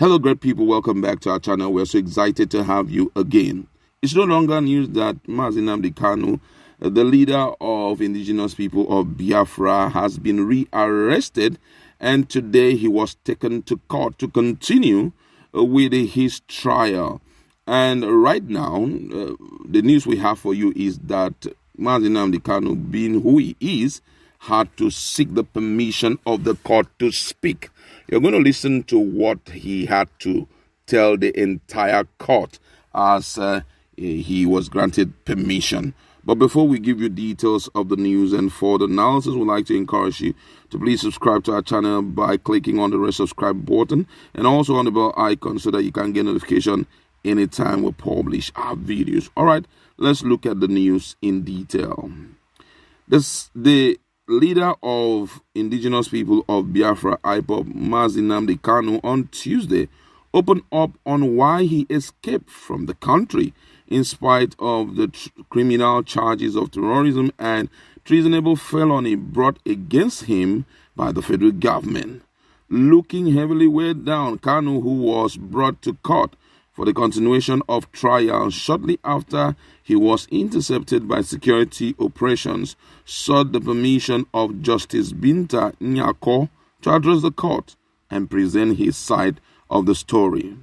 Hello, great people. Welcome back to our channel. We're so excited to have you again. It's no longer news that Nnamdi Kanu, the leader of indigenous people of Biafra, has been rearrested, and today he was taken to court to continue with his trial. And right now, the news we have for you is that Nnamdi Kanu, being who he is, had to seek the permission of the court to speak. You're going to listen to what he had to tell the entire court as he was granted permission. But before we give you details of the news and for the analysis, we'd like to encourage you to please subscribe to our channel by clicking on the red subscribe button and also on the bell icon so that you can get notification anytime we publish our videos. All right, let's look at the news in detail. The leader of indigenous people of Biafra, IPOB, Nnamdi Kanu, on Tuesday opened up on why he escaped from the country in spite of the criminal charges of terrorism and treasonable felony brought against him by the federal government. Looking heavily weighed down, Kanu, who was brought to court for the continuation of trial shortly after he was intercepted by security operations, sought the permission of Justice Binta Nyako to address the court and present his side of the story.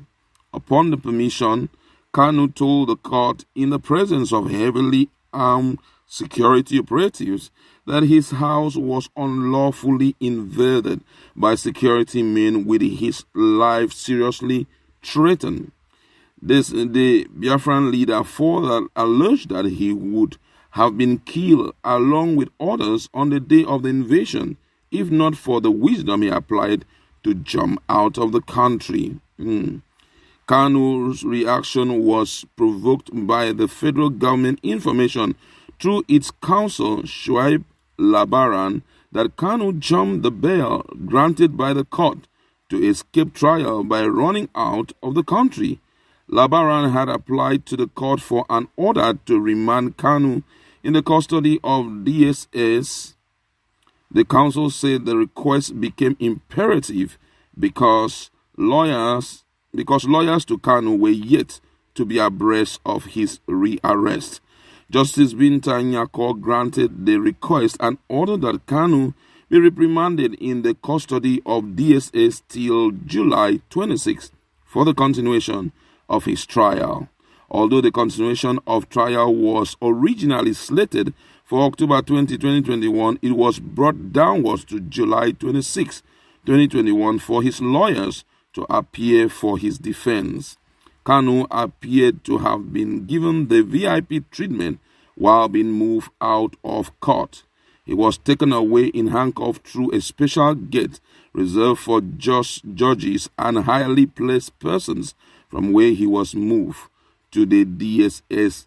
Upon the permission, Kanu told the court in the presence of heavily armed security operatives that his house was unlawfully invaded by security men with his life seriously threatened. The Biafran leader further alleged that he would have been killed along with others on the day of the invasion, if not for the wisdom he applied to jump out of the country. Kanu's reaction was provoked by the federal government information through its counsel, Shuaib Labaran, that Kanu jumped the bail granted by the court to escape trial by running out of the country. Labaran had applied to the court for an order to remand Kanu in the custody of DSS. The counsel said the request became imperative because lawyers to Kanu were yet to be abreast of his rearrest. Justice Binta Nyako granted the request and ordered that Kanu be reprimanded in the custody of DSS till July 26 for the continuation of his trial. Although the continuation of trial was originally slated for October 20, 2021, it was brought downwards to July 26, 2021 for his lawyers to appear for his defense. Kanu appeared to have been given the VIP treatment while being moved out of court. He was taken away in handcuffs through a special gate reserved for judges and highly placed persons, from where he was moved to the DSS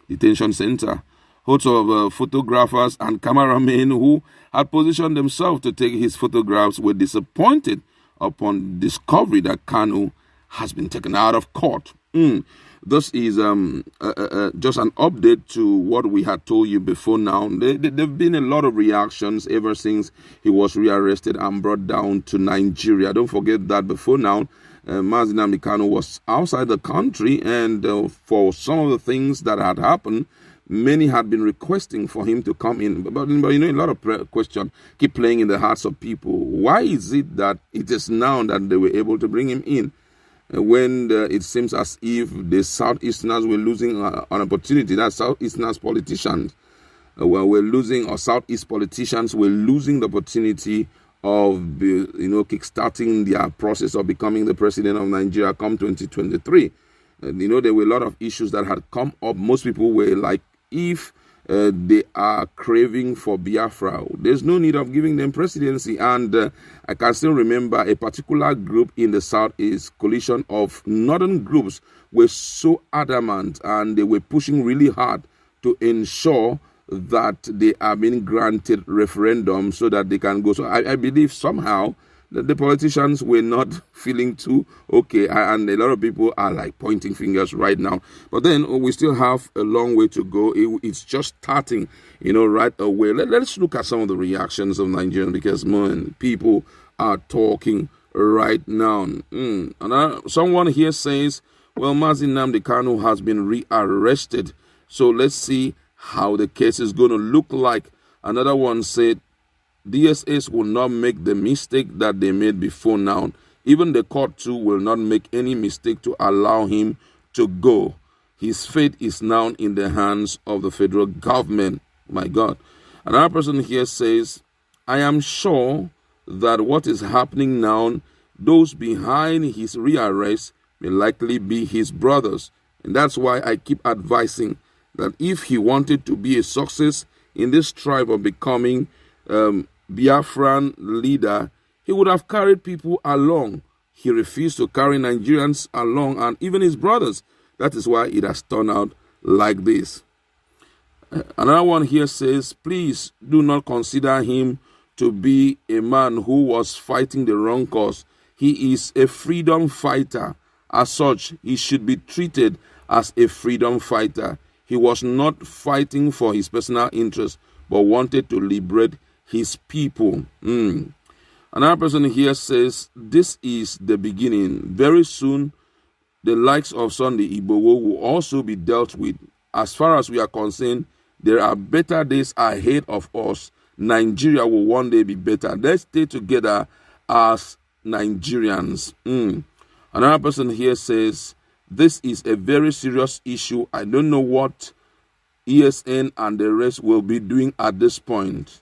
detention center. Hosts of photographers and cameramen who had positioned themselves to take his photographs were disappointed upon discovery that Kanu has been taken out of court. This is just an update to what we had told you before now. There have been a lot of reactions ever since he was rearrested and brought down to Nigeria. Don't forget that before now, Nnamdi Kanu was outside the country, and for some of the things that had happened, many had been requesting for him to come in. But you know, a lot of questions keep playing in the hearts of people. Why is it that it is now that they were able to bring him in? When it seems as if the Southeasterners were losing an opportunity, that Southeasterners politicians were losing, or Southeast politicians were losing the opportunity of, kickstarting their process of becoming the president of Nigeria come 2023. There were a lot of issues that had come up. Most people were like, if they are craving for Biafra, there's no need of giving them presidency. And I can still remember a particular group in the Southeast, coalition of northern groups, were so adamant and they were pushing really hard to ensure that they are being granted referendum so that they can go. So I believe somehow the politicians were not feeling too okay, and a lot of people are like pointing fingers right now. But then we still have a long way to go. It's just starting, right away. Let's look at some of the reactions of Nigerians, because people are talking right now. Someone here says, well, Nnamdi Kanu has been rearrested. So let's see how the case is going to look like. Another one said, DSS will not make the mistake that they made before now. Even the court too will not make any mistake to allow him to go. His fate is now in the hands of the federal government. My God. Another person here says, I am sure that what is happening now, those behind his rearrest may likely be his brothers. And that's why I keep advising that if he wanted to be a success in this tribe of becoming Biafran leader, he would have carried people along. He refused to carry Nigerians along and even his brothers. That is why it has turned out like this. Another one here says, please do not consider him to be a man who was fighting the wrong cause. He is a freedom fighter. As such, he should be treated as a freedom fighter. He was not fighting for his personal interest, but wanted to liberate his people. Another person here says, this is the beginning. Very soon, the likes of Sunday Igboho will also be dealt with. As far as we are concerned, there are better days ahead of us. Nigeria will one day be better. Let's stay together as Nigerians. Another person here says, this is a very serious issue. I don't know what ESN and the rest will be doing at this point.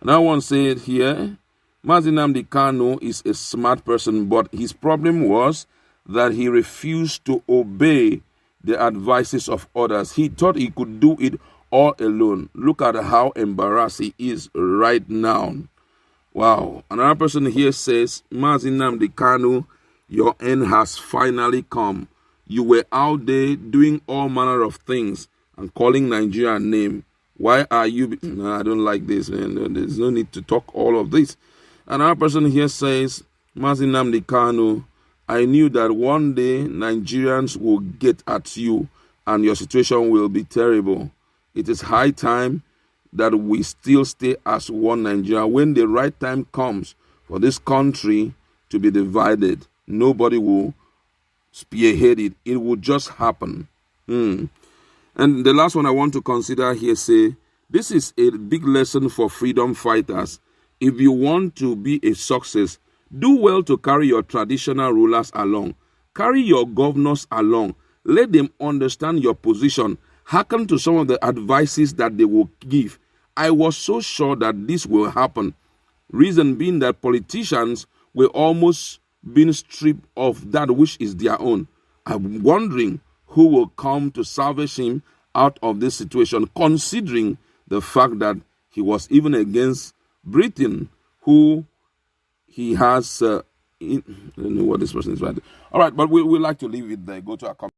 Another one said here, Nnamdi Kanu is a smart person, but his problem was that he refused to obey the advices of others. He thought he could do it all alone. Look at how embarrassed he is right now. Wow. Another person here says, Nnamdi Kanu, your end has finally come. You were out there doing all manner of things and calling Nigeria a name. Why are you? No, I don't like this, man. There's no need to talk all of this. Another person here says, Nnamdi Kanu, I knew that one day Nigerians will get at you and your situation will be terrible. It is high time that we still stay as one Nigeria. When the right time comes for this country to be divided, nobody will spearhead it. It will just happen. And the last one I want to consider here say, this is a big lesson for freedom fighters. If you want to be a success, do well to carry your traditional rulers along. Carry your governors along. Let them understand your position. Hearken to some of the advices that they will give. I was so sure that this will happen. Reason being that politicians were almost being stripped of that which is their own. I'm wondering who will come to salvage him out of this situation, considering the fact that he was even against Britain, who he has, I don't know what this person is writing. All right, but we like to leave it there. Go to our comment.